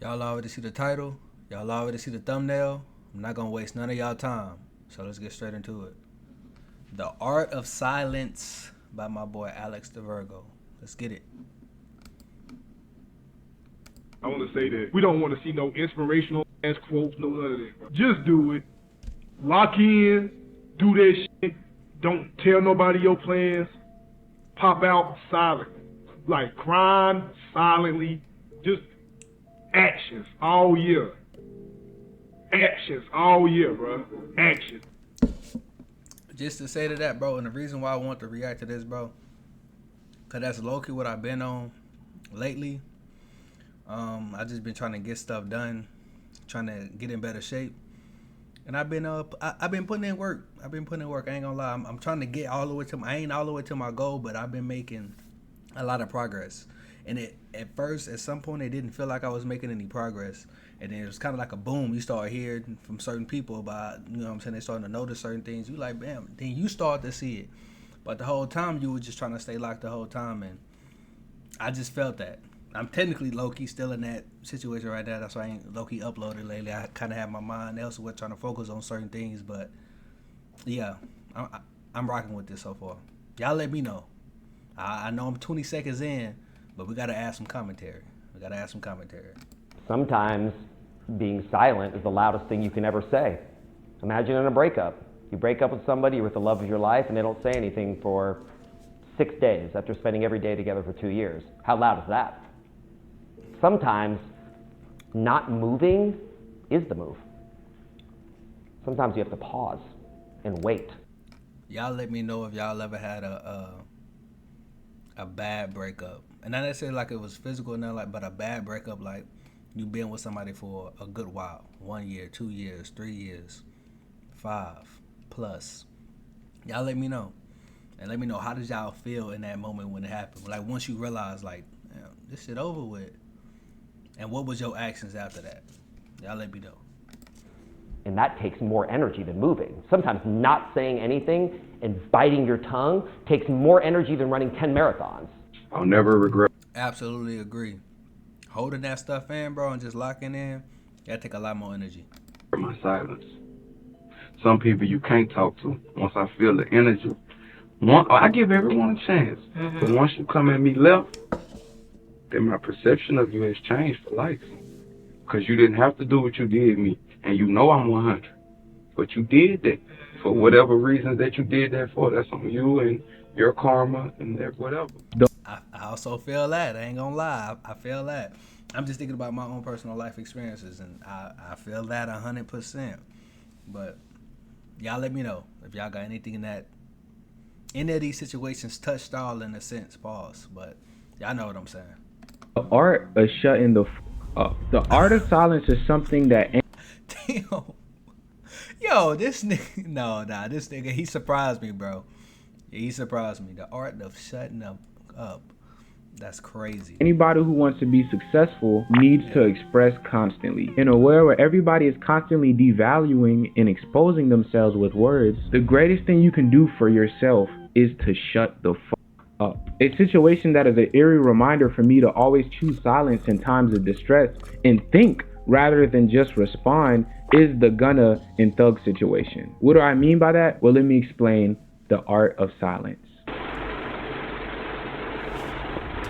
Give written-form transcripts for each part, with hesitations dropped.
Y'all already see the title. Y'all already see the thumbnail. I'm not gonna waste none of y'all time. So let's get straight into it. The Art of Silence by my boy Alex the Virgo. Let's get it. I want to say that we don't want to see no inspirational ass quotes, no none of that. Bro. Just do it. Lock in. Do that shit. Don't tell nobody your plans. Pop out silently. Like grind silently. Just actions all year. Actions all year, bro. Action. Just to say to that, bro, and the reason why I want to react to this, bro, because that's low-key what I've been on lately. I just been trying to get stuff done, trying to get in better shape, and I've been putting in work. I ain't gonna lie. I'm trying to get all the way to I ain't all the way to my goal, but I've been making a lot of progress. And at first, at some point, it didn't feel like I was making any progress. And then it was kind of like a boom. You start hearing from certain people about, you know what I'm saying, they starting to notice certain things. You like, bam, then you start to see it. But the whole time, you were just trying to stay locked the whole time. And I just felt that. I'm technically low-key still in that situation right now. That's why I ain't low-key uploaded lately. I kind of have my mind elsewhere trying to focus on certain things. But, yeah, I'm rocking with this so far. Y'all let me know. I know I'm 20 seconds in, but we got to add some commentary. Sometimes being silent is the loudest thing you can ever say. Imagine in a breakup. You break up with somebody, you're with the love of your life, and they don't say anything for 6 days after spending every day together for 2 years. How loud is that? Sometimes not moving is the move. Sometimes you have to pause and wait. Y'all let me know if y'all ever had a bad breakup. And not necessarily like it was physical, but a bad breakup, like you've been with somebody for a good while. 1 year, 2 years, 3 years, 5+. Y'all let me know. And let me know, how did y'all feel in that moment when it happened? Like once you realize, like, damn, this shit over with. And what was your actions after that? Y'all let me know. And that takes more energy than moving. Sometimes not saying anything and biting your tongue takes more energy than running 10 marathons. I'll never regret. Absolutely agree. Holding that stuff in, bro, and just locking in, that take a lot more energy. My silence. Some people you can't talk to. Once I feel the energy, I give everyone a chance. But once you come at me left, then my perception of you has changed for life. Because you didn't have to do what you did me. And you know I'm 100. But you did that. For whatever reasons that you did that for, that's on you and your karma and that whatever. I also feel that. I ain't gonna lie. I feel that. I'm just thinking about my own personal life experiences, and I feel that 100%. But y'all let me know if y'all got anything in that. Any of these situations touched all in a sense. Pause. But y'all know what I'm saying. The art of shutting the up. The art of silence is something that. Damn. Yo, this nigga. This nigga, he surprised me, bro. Yeah, he surprised me. The art of shutting up. That's crazy. Anybody who wants to be successful needs to express constantly. In a world where everybody is constantly devaluing and exposing themselves with words, the greatest thing you can do for yourself is to shut the up. A situation that is an eerie reminder for me to always choose silence in times of distress and think rather than just respond is the Gunna and Thug situation. What do I mean by that? Well, let me explain the art of silence.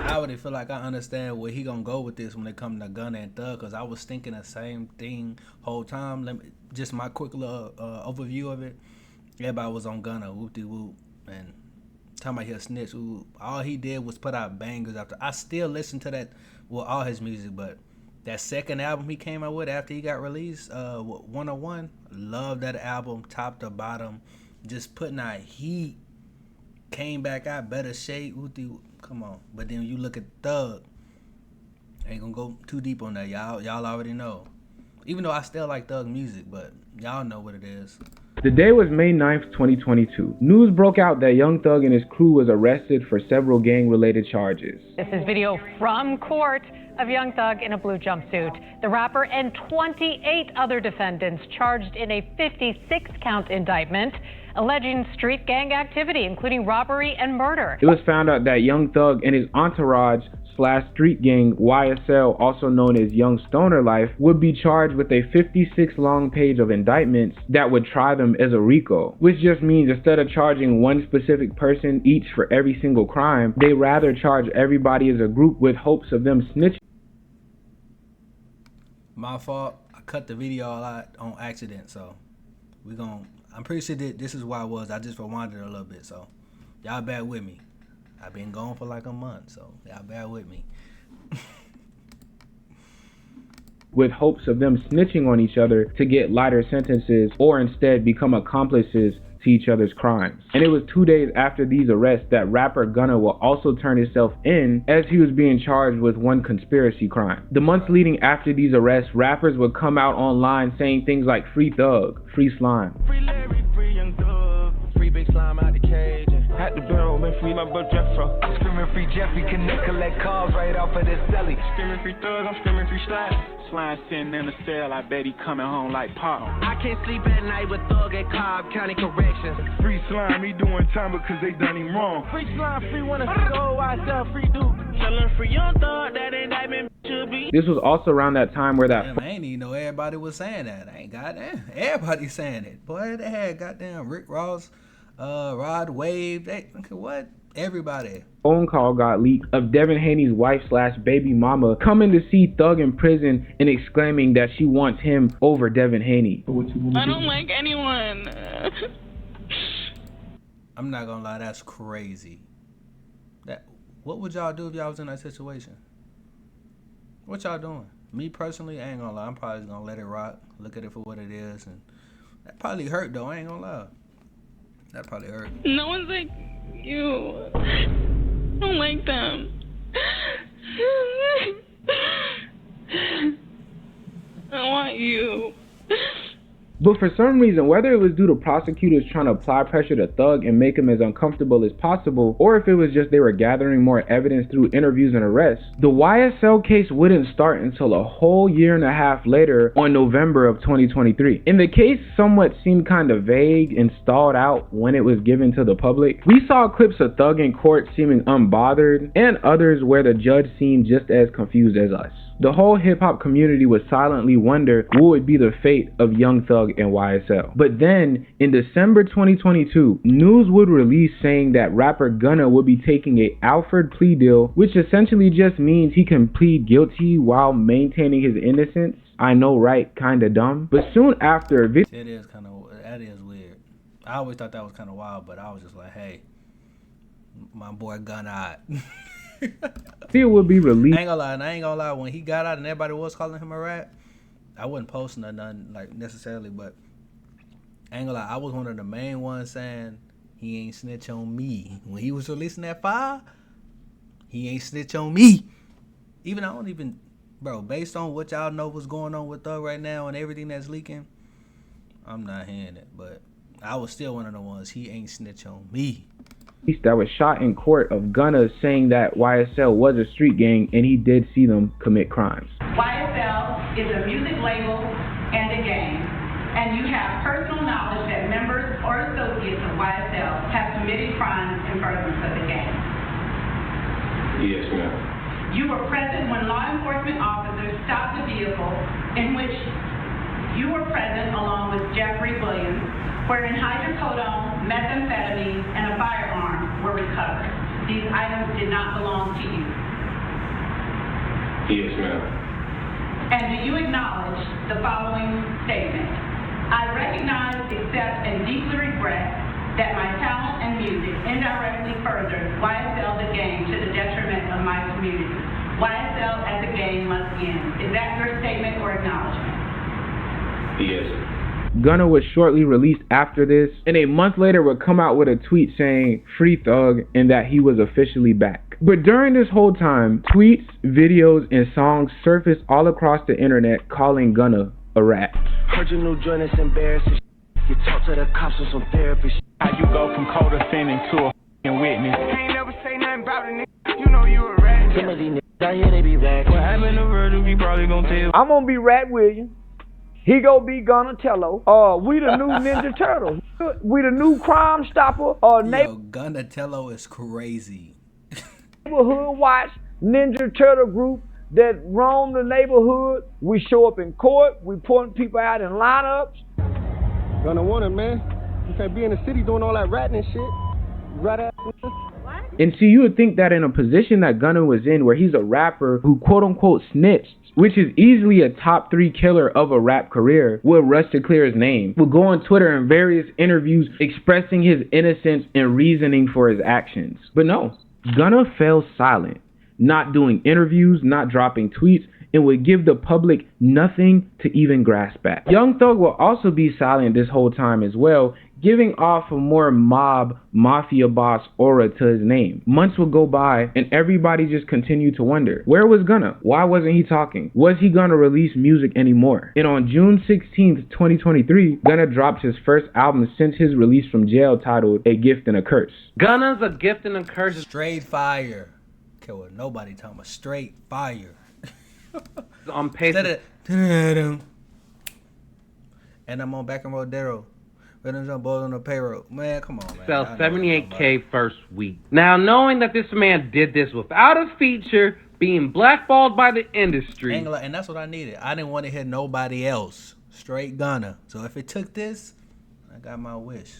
I already feel like I understand where he gonna go with this when it comes to Gunna and Thug, because I was thinking the same thing whole time. Just my quick little overview of it. Everybody was on Gunna, whoop-de-whoop, and talking about he'll snitch. All he did was put out bangers after. I still listen to that, well, all his music, but that second album he came out with after he got released, 101, love that album, top to bottom, just putting out heat. Came back out better shape. Come on. But then you look at Thug, ain't gonna go too deep on that. Y'all already know. Even though I still like Thug music, but y'all know what it is. The day was May 9th, 2022. News broke out that Young Thug and his crew was arrested for several gang-related charges. This is video from court of Young Thug in a blue jumpsuit. The rapper and 28 other defendants charged in a 56-count indictment alleging street gang activity, including robbery and murder. It was found out that Young Thug and his entourage street gang YSL, also known as Young Stoner Life, would be charged with a 56-long page of indictments that would try them as a RICO, which just means instead of charging one specific person each for every single crime, they rather charge everybody as a group with hopes of them snitching. My fault. I cut the video all out on accident, so I'm pretty sure that this is why I was. I just rewinded a little bit, so y'all bear with me. I've been gone for like a month, so y'all bear with me. With hopes of them snitching on each other to get lighter sentences or instead become accomplices to each other's crimes. And it was 2 days after these arrests that rapper Gunna will also turn himself in, as he was being charged with one conspiracy crime. The months leading after these arrests, rappers would come out online saying things like "Free Thug," "Free Slime." Free Larry, free Young Thug, free Big Slime out the cage. Had the barrel, man, free my bro Jeffro. Screaming free Jeffy, collect calls right off of this celly. Screaming free Thug, I'm screaming free Slime. Slime sitting in the cell, I bet he coming home like Pop. I can't sleep at night with Thug at Cobb County Corrections. Free Slime, he doing time because they done him wrong. Free Slime, free one of the whole YSL, free Duke. Chillin' free Young Thug, that indictment should be. This was also around that time where that... Damn, I ain't even know everybody was saying that. I ain't goddamn. Everybody saying it. Boy, they had goddamn Rick Ross, Rod Wave, what? Everybody. Phone call got leaked of Devin Haney's wife/baby mama coming to see Thug in prison and exclaiming that she wants him over Devin Haney. I don't like anyone. I'm not gonna lie, that's crazy. What would y'all do if y'all was in that situation? What y'all doing? Me personally, I ain't gonna lie. I'm probably gonna let it rock, look at it for what it is, and that probably hurt though. I ain't gonna lie. That probably hurt. No one's like you. I don't like them. I want you. But for some reason, whether it was due to prosecutors trying to apply pressure to Thug and make him as uncomfortable as possible, or if it was just they were gathering more evidence through interviews and arrests, the YSL case wouldn't start until a whole year and a half later on November of 2023. And the case somewhat seemed kind of vague and stalled out when it was given to the public. We saw clips of Thug in court seeming unbothered, and others where the judge seemed just as confused as us. The whole hip-hop community would silently wonder what would be the fate of Young Thug and YSL. But then, in December 2022, news would release saying that rapper Gunna would be taking a Alford plea deal, which essentially just means he can plead guilty while maintaining his innocence. I know, right? Kinda dumb. But soon after, that is weird. I always thought that was kind of wild, but I was just like, hey, my boy Gunna. It would be released. I ain't gonna lie. When he got out and everybody was calling him a rat, I wasn't posting or nothing like necessarily, but I ain't gonna lie. I was one of the main ones saying he ain't snitch on me. When he was releasing that file, he ain't snitch on me. Bro, based on what y'all know what's going on with Thug right now and everything that's leaking, I'm not hearing it, but I was still one of the ones. He ain't snitch on me. That was shot in court of Gunna saying that YSL was a street gang and he did see them commit crimes. YSL is a music label and a gang, and you have personal knowledge that members or associates of YSL have committed crimes in furtherance of the gang. Yes, ma'am. You were present when law enforcement officers stopped the vehicle in which you were present along with Jeffrey Williams, wherein hydrocodone, methamphetamine, and a firearm were recovered. These items did not belong to you. Yes, ma'am. And do you acknowledge the following statement? I recognize, accept, and deeply regret that my talent and music indirectly furthered YSL the gang to the detriment of my community. YSL as a gang must end. Is that your statement or acknowledgement? Yes. Gunna was shortly released after this, and a month later would come out with a tweet saying "Free Thug" and that he was officially back. But during this whole time, tweets, videos, and songs surfaced all across the internet calling Gunna a rat. Heard your new joint is embarrassing. You talk to the cops on some therapy. How you go from co-defendant to a f***ing witness? Ain't never say nothing about a nigga. You know you a rat. Some of these niggas out here, they be rats. What happened to Virgil, we probably gonna tell. I'm gonna be Rat Williams. He gon' be Gunatello. We the new Ninja Turtles. We the new Crime Stopper. Yo, Gunatello is crazy. Neighborhood Watch. Ninja Turtle group that roam the neighborhood. We show up in court. We point people out in lineups. Gonna want it, man. You can't be in the city doing all that ratting and shit. Rat ass. And see, you would think that in a position that Gunna was in, where he's a rapper who quote-unquote snitched, which is easily a top 3 killer of a rap career, would rush to clear his name, would go on Twitter in various interviews expressing his innocence and reasoning for his actions. But no, Gunna fell silent, not doing interviews, not dropping tweets, and would give the public nothing to even grasp at. Young Thug will also be silent this whole time as well, giving off a more mafia boss aura to his name. Months would go by and everybody just continued to wonder, where was Gunna? Why wasn't he talking? Was he gonna release music anymore? And on June 16th, 2023, Gunna dropped his first album since his release from jail, titled A Gift and a Curse. Gunna's A Gift and a Curse. Straight fire. Okay, what nobody talking about. Straight fire. On pace. And I'm on back in Rodero. But I'm both on the payroll. Man, come on, man. Sell 78K first week. Now, knowing that this man did this without a feature, being blackballed by the industry. And that's what I needed. I didn't want to hear nobody else. Straight Gunna. So if it took this, I got my wish.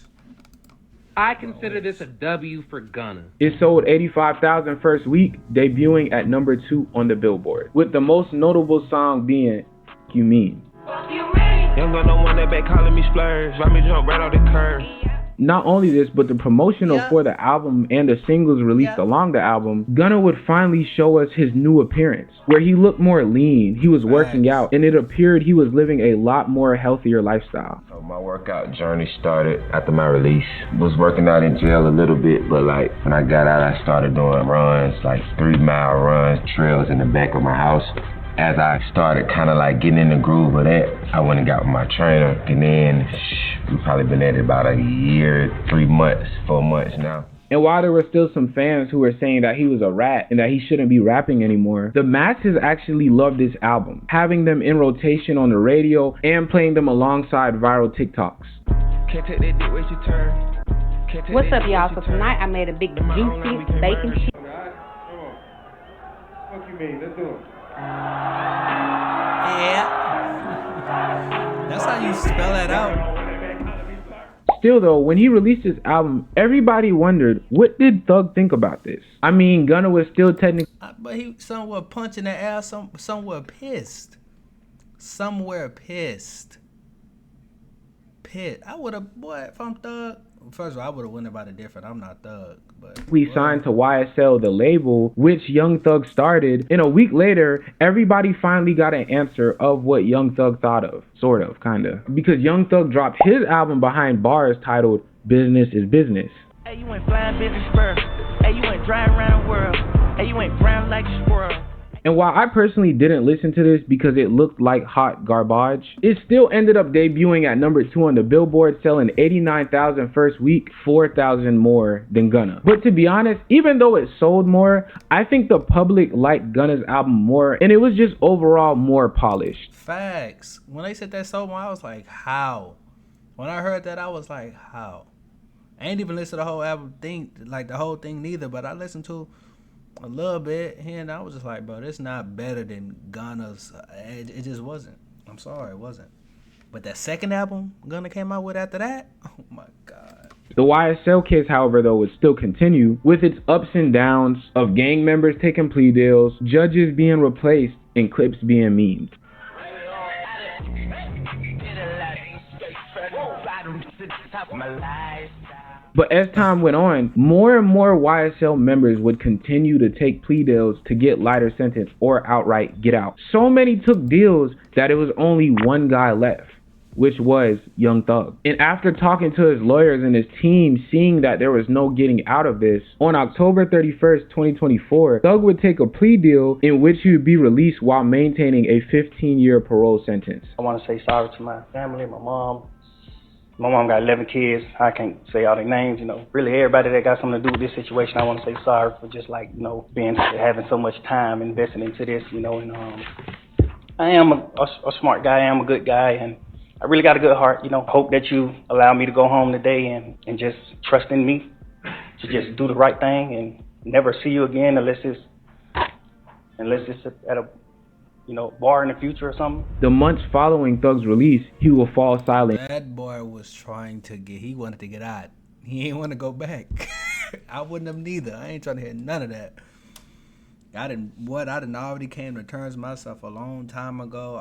I consider this a W for Gunna. It sold 85,000 first week, debuting at number 2 on the Billboard, with the most notable song being You Mean. Young girl don't want that back calling me splurge. Let me jump right off the curb. Not only this, but the promotional for the album and the singles released along the album, Gunna would finally show us his new appearance, where he looked more lean, he was working out, and it appeared he was living a lot more healthier lifestyle. So my workout journey started after my release. Was working out in jail a little bit, but like when I got out, I started doing runs, like 3-mile runs, trails in the back of my house. As I started kind of like getting in the groove of that, I went and got with my trainer, and then we've probably been at it about a year, 3 months, 4 months now. And while there were still some fans who were saying that he was a rat and that he shouldn't be rapping anymore, the masses actually loved this album, having them in rotation on the radio and playing them alongside viral TikToks. Can't take that dick, wait your turn. What's up, y'all? So tonight I made a big juicy bacon cheese. Fuck you mean? Let's do it. Yeah. That's how you spell that out. Still though, when he released his album, everybody wondered, what did Thug think about this? I mean, Gunna was still technically... But he somewhere punching the air, somewhere pissed. Somewhere pissed. I would have, boy, if I'm Thug... First of all, I would have went about it different. I'm not Thug, but... We signed to YSL, the label, which Young Thug started. And a week later, everybody finally got an answer of what Young Thug thought of. Sort of, kinda. Because Young Thug dropped his album behind bars titled Business is Business. Hey, you went flying business spur. Hey, you went driving around the world. Hey, you went brown like a squirrel. And while I personally didn't listen to this because it looked like hot garbage, it still ended up debuting at number 2 on the Billboard, selling 89,000 first week, 4,000 more than Gunna. But to be honest, even though it sold more, I think the public liked Gunna's album more, and it was just overall more polished. Facts. When they said that sold more, I was like, how? When I heard that, I was like, how? I ain't even listened to the whole album thing, like the whole thing neither, but I listened to a little bit here, and I was just like, bro, this not better than Gunna's. It just wasn't. I'm sorry, it wasn't. But that second album Gunna came out with after that, oh my God. The YSL case, however, though, would still continue with its ups and downs of gang members taking plea deals, judges being replaced, and clips being memed. But as time went on, more and more YSL members would continue to take plea deals to get lighter sentence or outright get out. So many took deals that it was only one guy left, which was Young Thug. And after talking to his lawyers and his team, seeing that there was no getting out of this, on October 31st, 2024, Thug would take a plea deal in which he would be released while maintaining a 15-year parole sentence. I want to say sorry to my family, my mom. My mom got 11 kids. I can't say all their names, you know. Really, everybody that got something to do with this situation, I want to say sorry for just like, you know, having so much time invested into this, you know. And I am a smart guy. I am a good guy, and I really got a good heart, you know. Hope that you allow me to go home today and just trust in me to just do the right thing and never see you again unless it's unless it's at a, you know, bar in the future or something. The months following Thug's release, he will fall silent. That boy was trying to he wanted to get out. He ain't want to go back. I wouldn't have neither. I ain't trying to hear none of that. I didn't already came to terms with myself a long time ago.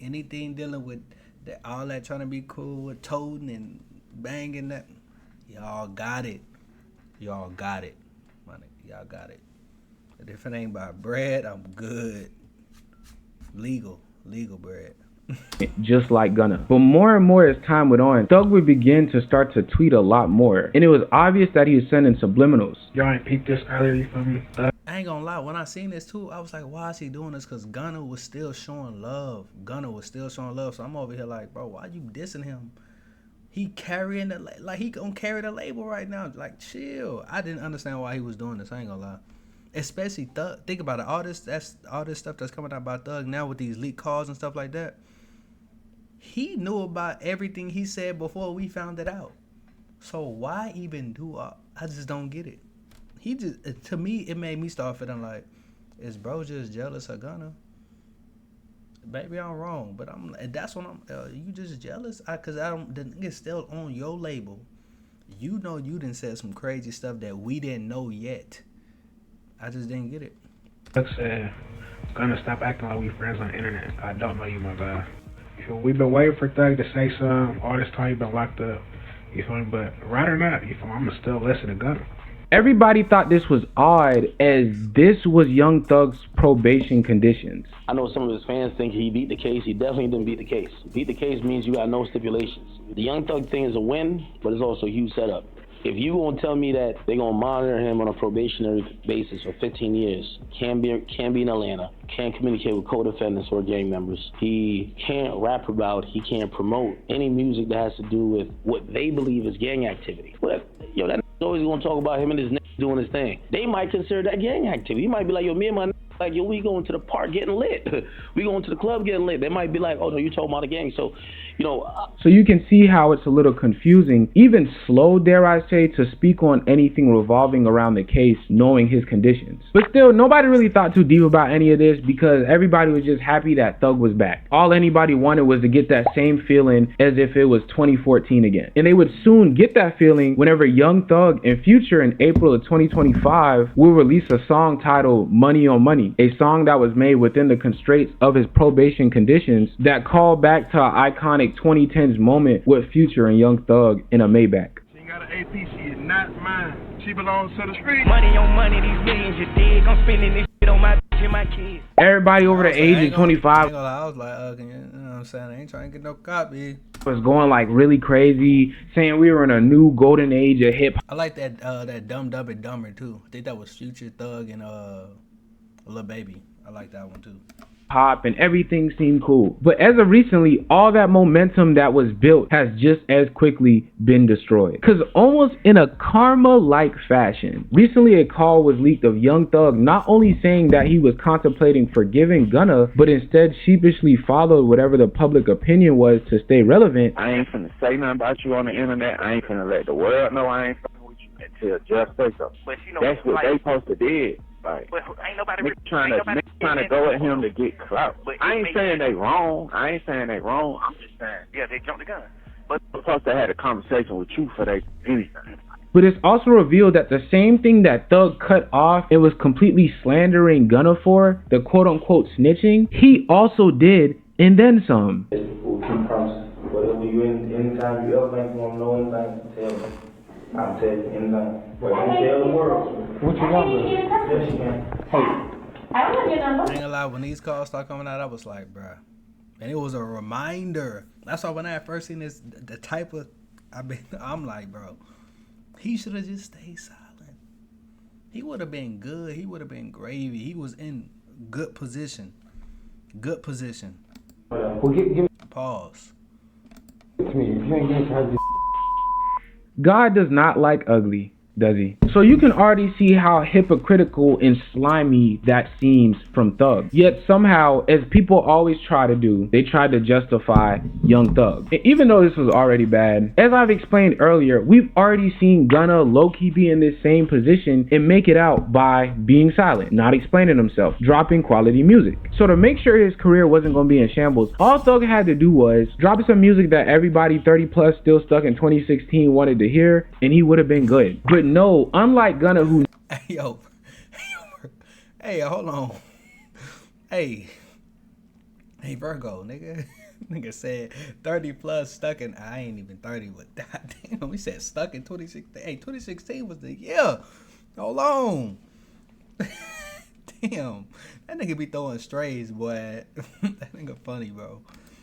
Anything dealing with that, all that trying to be cool with toting and banging that. Y'all got it. Y'all got it. Money. Y'all got it. But if it ain't by bread, I'm good. Legal bread. Just like Gunna. But more and more as time went on, Thug would begin to start to tweet a lot more. And it was obvious that he was sending subliminals. Y'all ain't peeped this earlier, you feel me? I ain't gonna lie, when I seen this too, I was like, why is he doing this? Because Gunna was still showing love. So I'm over here like, bro, why you dissing him? He carrying he gonna carry the label right now. Like, chill. I didn't understand why he was doing this. I ain't gonna lie. Especially Thug. Think about it. All this stuff that's coming out by Thug now with these leaked calls and stuff like that. He knew about everything he said before we found it out. So why even do I just don't get it. To me, it made me start feeling like, is bro just jealous of Gunna? Maybe I'm wrong, but that's when you just jealous? The nigga's still on your label. You know you done said some crazy stuff that we didn't know yet. I just didn't get it. Thug said, Gunna, stop acting like we friends on the internet. I don't know you, my guy. We've been waiting for Thug to say something. All this time you've been locked up. You feel me? But right or not, you feel me? I'm gonna still listen to Gunna. Everybody thought this was odd, as this was Young Thug's probation conditions. I know some of his fans think he beat the case. He definitely didn't beat the case. Beat the case means you got no stipulations. The Young Thug thing is a win, but it's also a huge setup. If you gonna tell me that they're gonna monitor him on a probationary basis for 15 years, can't be in Atlanta, can't communicate with co-defendants or gang members, he can't rap about, he can't promote any music that has to do with what they believe is gang activity. That always gonna talk about him and his doing his thing. They might consider that gang activity. He might be like, yo, me and my like, yo, we going to the park getting lit. We going to the club getting lit. They might be like, oh no, you talking about a gang. So, So you can see how it's a little confusing, even slow, dare I say, to speak on anything revolving around the case, knowing his conditions. But still, nobody really thought too deep about any of this because everybody was just happy that Thug was back. All anybody wanted was to get that same feeling as if it was 2014 again. And they would soon get that feeling whenever Young Thug and Future in April of 2025 will release a song titled Money on Money, a song that was made within the constraints of his probation conditions that call back to an iconic 2010s moment with Future and Young Thug in a Maybach. She ain't got an AP, she is not mine. She belongs to the street. Money on money, these millions you dig. I'm spending this shit on my bitch and my kids. Everybody over the age of 25 I was like, you know what I'm saying? I ain't trying to get no copy. Was going like really crazy, saying we were in a new golden age of hip hop. I like that Dumb Dumb and Dumber too. I think that was Future, Thug, and Lil Baby. I like that one too. Pop and everything seemed cool. But as of recently, all that momentum that was built has just as quickly been destroyed. Cause almost in a karma-like fashion, recently a call was leaked of Young Thug not only saying that he was contemplating forgiving Gunna, but instead sheepishly followed whatever the public opinion was to stay relevant. I ain't finna say nothing about you on the internet. I ain't finna let the world know I ain't fucking with you until just say so. But you know, that's what they supposed to did. Like, but ain't nobody trying to go at him to get clout. I ain't saying they wrong. I'm just saying, yeah, they jumped the gun. But they're supposed to have a conversation with you for they anything. But it's also revealed that the same thing that Thug cut off and was completely slandering Gunna for, the quote-unquote snitching, he also did, and then some. Whatever you anytime you ever think you want to know anything, tell me. I'll tell you anything. But don't tell the world. What you want, bro? Yes, you can. Hey. I ain't gonna lie, when these calls start coming out, I was like, bruh. And it was a reminder. That's why when I first seen this, the type of, I'm like, bro, he should have just stayed silent. He would have been good. He would have been gravy. He was in good position. Good position. Well, give me. Pause. God does not like ugly. Does he? So you can already see how hypocritical and slimy that seems from Thug. Yet somehow, as people always try to do, they try to justify Young Thug. And even though this was already bad, as I've explained earlier, we've already seen Gunna low-key be in this same position and make it out by being silent, not explaining himself, dropping quality music. So to make sure his career wasn't going to be in shambles, all Thug had to do was drop some music that everybody 30 plus still stuck in 2016 wanted to hear, and he would have been good. But no, unlike Gunna, who Hey, hold on. Hey, Virgo, nigga. Nigga said 30 plus stuck in, I ain't even 30, but damn, we said stuck in 2016. Hey, 2016 was the year. Hold on. Damn, that nigga be throwing strays, boy. That nigga funny, bro.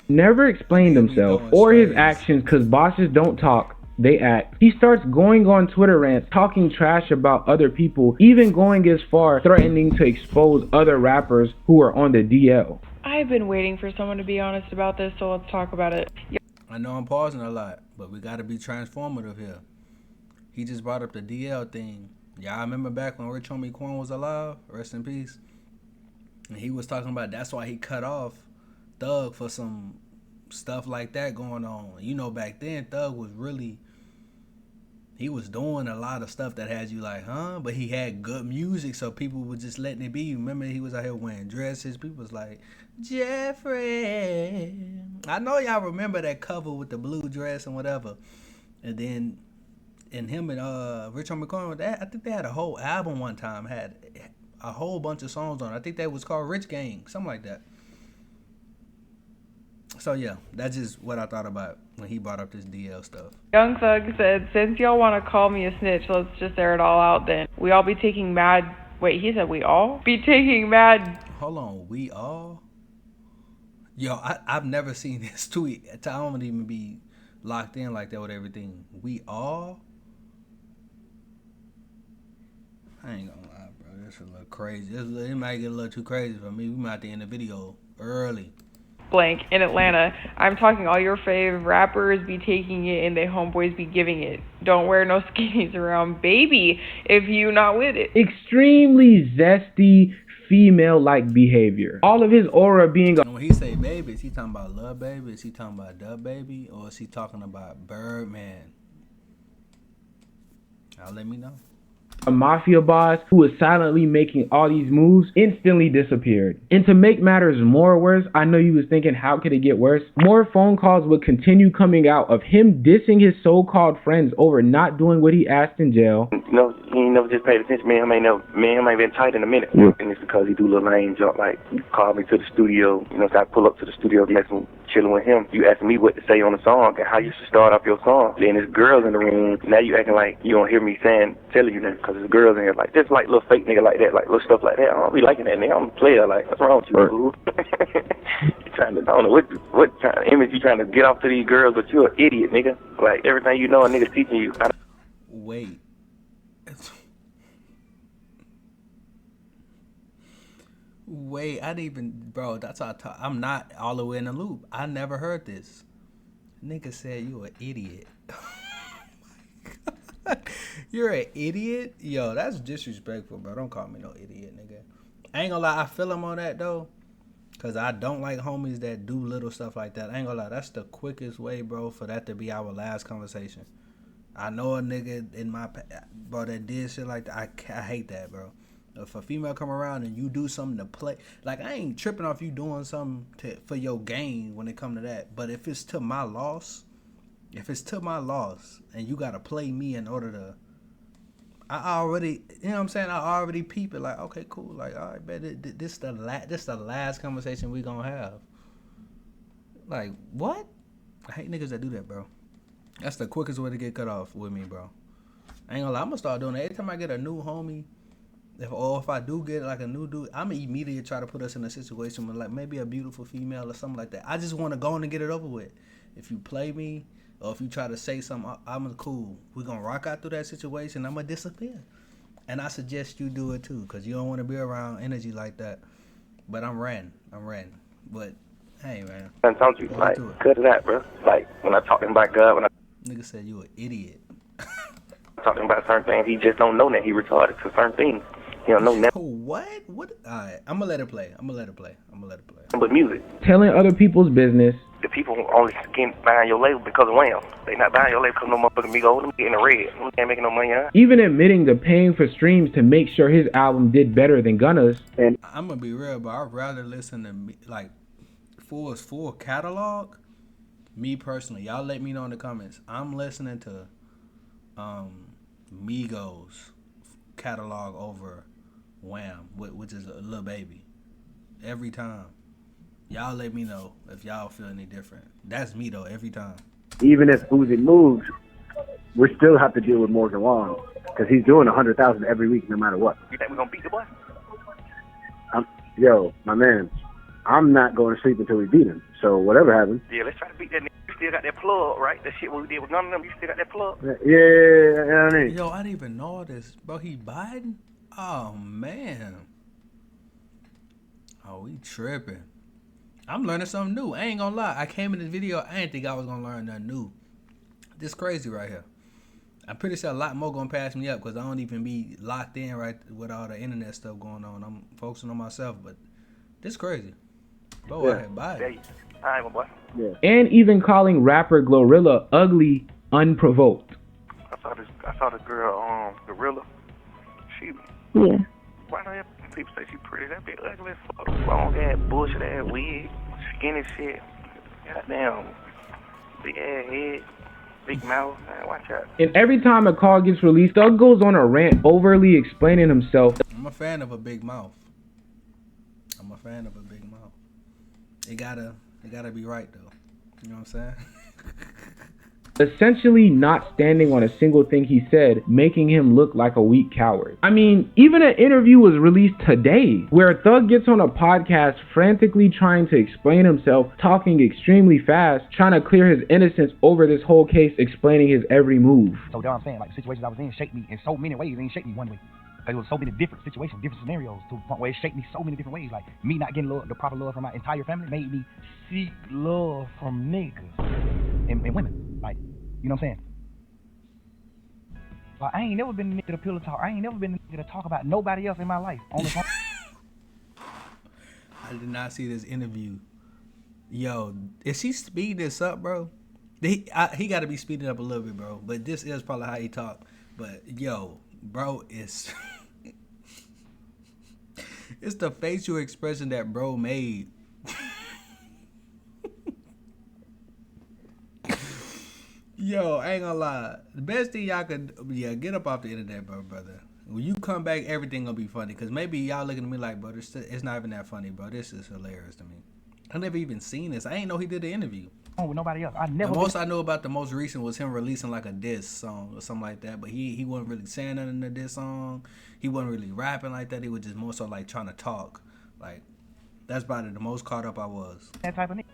never explained himself or his actions, because bosses don't talk, they act. He starts going on Twitter rants, talking trash about other people, even going as far threatening to expose other rappers who are on the DL. I've been waiting for someone to be honest about this, so let's talk about it. I know I'm pausing a lot, but we gotta be transformative here. He just brought up the DL thing. Y'all remember back when Rich Homie Quan was alive? Rest in peace. And he was talking about that's why he cut off Thug for some stuff like that going on. You know, back then Thug was really, he was doing a lot of stuff that had you like, huh? But he had good music, so people were just letting it be. Remember, he was out here wearing dresses. People was like, Jeffrey. I know y'all remember that cover with the blue dress and whatever. And then, and him and Rich Homie Quan, I think they had a whole album one time, had a whole bunch of songs on it. I think that was called Rich Gang, something like that. So yeah, that's just what I thought about when he brought up this DL stuff. Young Thug said, since y'all want to call me a snitch, let's just air it all out then. We all be taking mad, wait, he said we all? Be taking mad. Hold on, we all? Yo, I've never seen this tweet. I don't even be locked in like that with everything. We all? I ain't gonna lie, bro. This is a little crazy. It might get a little too crazy for me. We might have to end the video early. Blank in Atlanta. I'm talking all your fave rappers be taking it and they homeboys be giving it. Don't wear no skinnies around baby if you not with it. Extremely zesty female-like behavior. All of his aura being When he say baby, is he talking about Lil Baby? Is he talking about Dub Baby? Or is he talking about Birdman? Y'all let me know. A mafia boss who was silently making all these moves instantly disappeared. And to make matters more worse, I know you was thinking, how could it get worse? More phone calls would continue coming out of him dissing his so-called friends over not doing what he asked in jail. You know, he ain't never just paid attention. Me and him ain't been tight in a minute. Yeah. And it's because he do little lame jump, like, you call me to the studio, you know, so I pull up to the studio, messing, chilling with him. You asking me what to say on the song and how you should start off your song. Then there's girls in the room. Now you acting like you don't hear me telling you that, because there's girls in here, like, just like little fake nigga like that, like little stuff like that. I don't be liking that nigga. I'm a player. Like, what's wrong with you, fool? You trying to, I don't know what kind of image you trying to get off to these girls, but you're an idiot, nigga. Like, everything you know a nigga teaching you. Wait. Wait, I didn't even, bro, that's how I'm not all the way in the loop. I never heard this. Nigga said you an idiot. You're an idiot? Yo, that's disrespectful, bro. Don't call me no idiot, nigga. I ain't gonna lie, I feel him on that, though. Because I don't like homies that do little stuff like that. I ain't gonna lie, that's the quickest way, bro, for that to be our last conversation. I know a nigga in my, bro, that did shit like that. I hate that, bro. If a female come around and you do something to play, like, I ain't tripping off you doing something for your gain when it come to that. But if it's to my loss, and you gotta play me in order to, I already, you know what I'm saying? I already peep it, like, okay, cool. Like, all right, bet this the last conversation we gonna have. Like, what? I hate niggas that do that, bro. That's the quickest way to get cut off with me, bro. I ain't gonna lie, I'm gonna start doing that. Every time I get a new homie, if I do get like a new dude, I'm gonna immediately try to put us in a situation with like maybe a beautiful female or something like that. I just want to go in and get it over with. If you play me or if you try to say something, I'm cool. We're gonna rock out through that situation. I'm gonna disappear, and I suggest you do it too, because you don't want to be around energy like that. But I'm ranting. But hey, man, I told you, like, cut it out, bro. Like, when I talking about God, nigga said you an idiot. talk to him about certain things. He just don't know that he retarded to certain things. He don't know nothing. What? Alright, I'm gonna let it play. But music. Telling other people's business. The people only buying your label because of Wham. They not buying your label because no motherfucking Migos. Them getting the red. Them ain't making no money, huh? Even admitting to paying for streams to make sure his album did better than Gunna's. And I'm gonna be real, but I'd rather listen to like full catalog. Me personally, y'all let me know in the comments. I'm listening to Migos catalog over Wham, which is a Lil Baby. Every time. Y'all let me know if y'all feel any different. That's me though, every time. Even if Uzi moves, we still have to deal with Morgan Wallen because he's doing 100,000 every week, no matter what. You think we're gonna beat the boy? Yo, my man, I'm not going to sleep until we beat him. So whatever happens. Yeah, let's try to beat that nigga. You still got that plug, right? That shit what we did with none of them. You still got that plug? Yeah, I mean. Yo, I didn't even know this, bro. He Biden? Oh man. Oh, we tripping. I'm learning something new. I ain't gonna lie. I came in this video, I didn't think I was gonna learn nothing new. This crazy right here. I'm pretty sure a lot more gonna pass me up because I don't even be locked in right with all the internet stuff going on. I'm focusing on myself, but this crazy. Bro, I had Biden. All right, my boy. Yeah. And even calling rapper Glorilla ugly unprovoked. I saw the girl, Gorilla. She. Yeah. Why don't people say she pretty? That bitch ugly as fuck. Long ass bullshit ass wig, skinny shit. Goddamn, big ass head, big mouth. Man, watch out. And every time a call gets released, Thug goes on a rant overly explaining himself. I'm a fan of a big mouth. It gotta be right though. You know what I'm saying? Essentially not standing on a single thing he said, making him look like a weak coward. I mean, even an interview was released today where Thug gets on a podcast frantically trying to explain himself, talking extremely fast, trying to clear his innocence over this whole case, explaining his every move. So that's what I'm saying, like the situations I was in shaped me in so many ways. It didn't shape me one way. There was so many different situations, different scenarios to the point where it shaped me so many different ways. Like me not getting the proper love from my entire family made me seek love from niggas and women. Like, you know what I'm saying? Like, I ain't never been a nigga to pillow talk. I ain't never been a nigga to talk about nobody else in my life. On the phone. I did not see this interview. Yo, is he speeding this up, bro? He got to be speeding up a little bit, bro. But this is probably how he talk. But yo, bro, it's it's the facial expression that bro made. Yo, I ain't gonna lie. The best thing y'all could, get up off the internet, brother. When you come back, everything gonna be funny. Cause maybe y'all looking at me like, bro, it's not even that funny, bro. This is hilarious to me. I never even seen this. I ain't know he did the interview. Oh, with nobody else. The most I know about the most recent was him releasing like a diss song or something like that. But he wasn't really saying nothing in the diss song. He wasn't really rapping like that. He was just more so like trying to talk. Like, that's about it. The most caught up I was. That type of nigga.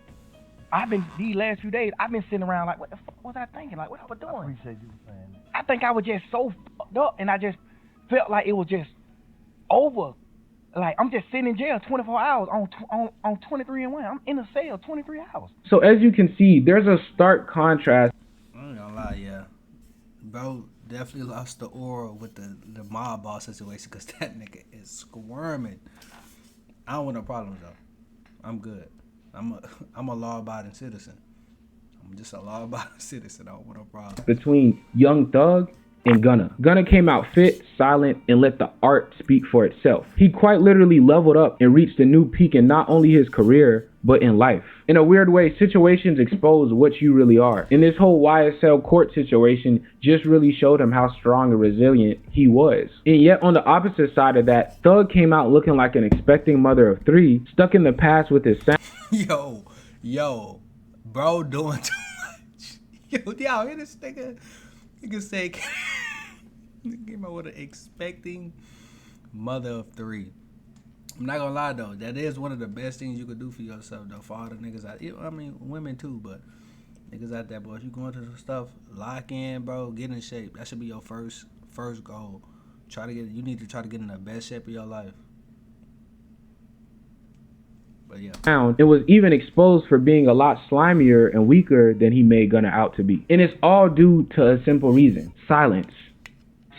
I've been, these last few days, I've been sitting around like, what the fuck was I thinking? Like, what I was doing? I appreciate you saying that. I think I was just so fucked up, and I just felt like it was just over. Like, I'm just sitting in jail 24 hours on 23 and 1. I'm in a cell 23 hours. So as you can see, there's a stark contrast. I ain't gonna lie, yeah. Bro definitely lost the aura with the mob boss situation because that nigga is squirming. I don't want no problems, though. I'm good. I'm a law-abiding citizen. I'm just a law-abiding citizen. I don't want no problem. Between Young Thug and Gunna. Gunna came out fit, silent, and let the art speak for itself. He quite literally leveled up and reached a new peak in not only his career, but in life. In a weird way, situations expose what you really are. And this whole YSL court situation just really showed him how strong and resilient he was. And yet on the opposite side of that, Thug came out looking like an expecting mother of 3, stuck in the past with his sound. Yo, bro doing too much. Yo, y'all hear this nigga? Nigga say, came out with an expecting mother of 3. I'm not gonna lie though, that is one of the best things you could do for yourself though. For all the niggas out, I mean women too, but niggas out there, boy. If you going through some stuff, lock in, bro. Get in shape. That should be your first goal. You need to try to get in the best shape of your life. But yeah. It was even exposed for being a lot slimier and weaker than he made Gunna out to be. And it's all due to a simple reason: silence.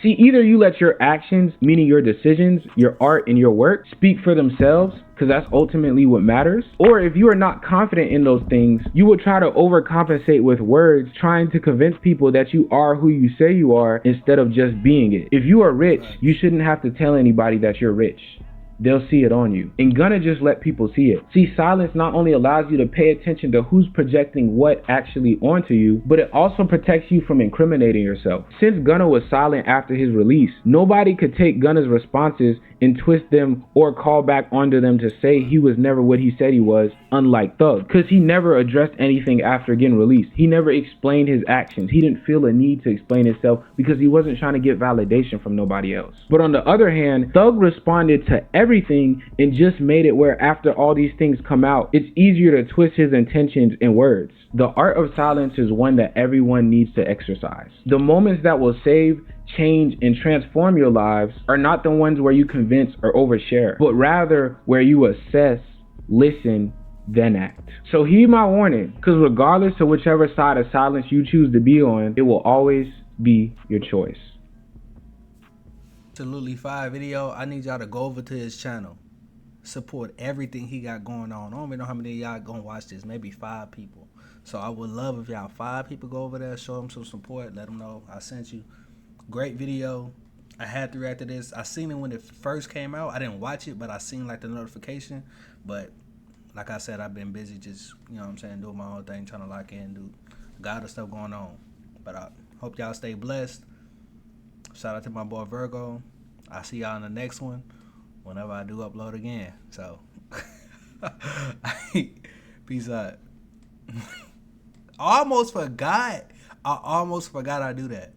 See, either you let your actions, meaning your decisions, your art, and your work, speak for themselves, because that's ultimately what matters. Or if you are not confident in those things, you will try to overcompensate with words, trying to convince people that you are who you say you are instead of just being it. If you are rich, you shouldn't have to tell anybody that you're rich. They'll see it on you. And Gunna just let people see it. See, silence not only allows you to pay attention to who's projecting what actually onto you, but it also protects you from incriminating yourself. Since Gunna was silent after his release, nobody could take Gunna's responses and twist them or call back onto them to say he was never what he said he was, unlike Thug. Because he never addressed anything after getting released. He never explained his actions. He didn't feel a need to explain himself because he wasn't trying to get validation from nobody else. But on the other hand, Thug responded to everything and just made it where after all these things come out, it's easier to twist his intentions in words. The art of silence is one that everyone needs to exercise. The moments that will save, change, and transform your lives are not the ones where you convince or overshare, but rather where you assess, listen, then act. So heed my warning, because regardless of whichever side of silence you choose to be on, it will always be your choice. Absolutely fire video. I need y'all to go over to his channel. Support everything he got going on. I don't even know how many of y'all gonna watch this. Maybe 5 people. So I would love if y'all 5 people go over there, show him some support, let him know I sent you. Great video. I had to react to this. I seen it when it first came out. I didn't watch it, but I seen like the notification. But like I said, I've been busy just, you know what I'm saying, doing my own thing, trying to lock in, do got other stuff going on. But I hope y'all stay blessed. Shout out to my boy Virgo. I'll see y'all in the next one whenever I do upload again. So, peace out. I almost forgot I do that.